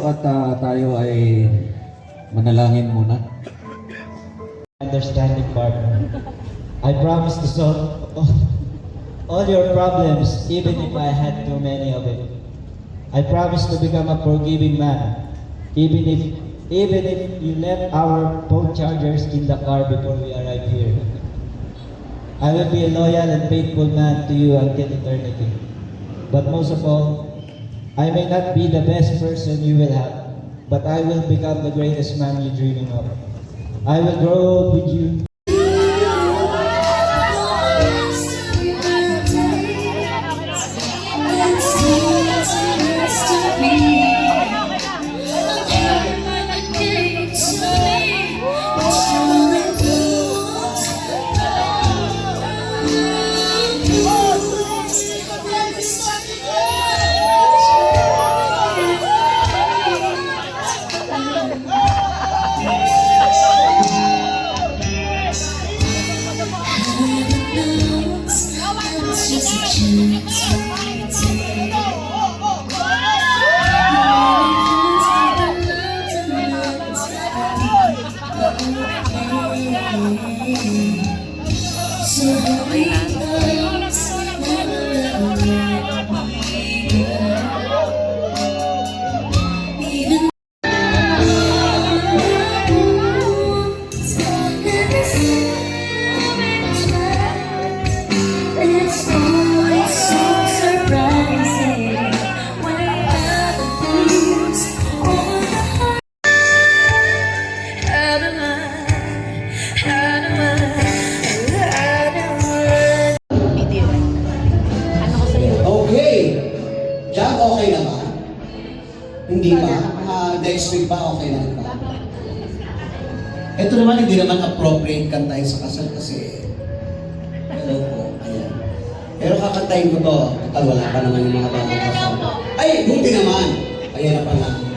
At tayo ay manalangin muna. Understanding partner. I promise to solve all your problems, even if I had too many of it. I promise to become a forgiving man, even if you left our phone chargers in the car before we arrived here. I will be a loyal and faithful man to you until eternity. But most of all, I may not be the best person you will have, but I will become the greatest man you're dreaming of. I will grow old with you. Okay na ba? Hindi ba? Next week ba okay na ba? Ito naman, hindi naman appropriate kantahin sa kasal kasi hello po, ayan. Pero kakantahin ko to, total wala pa naman yung mga bagong kasal. Ay, buti naman! Ayan na pala.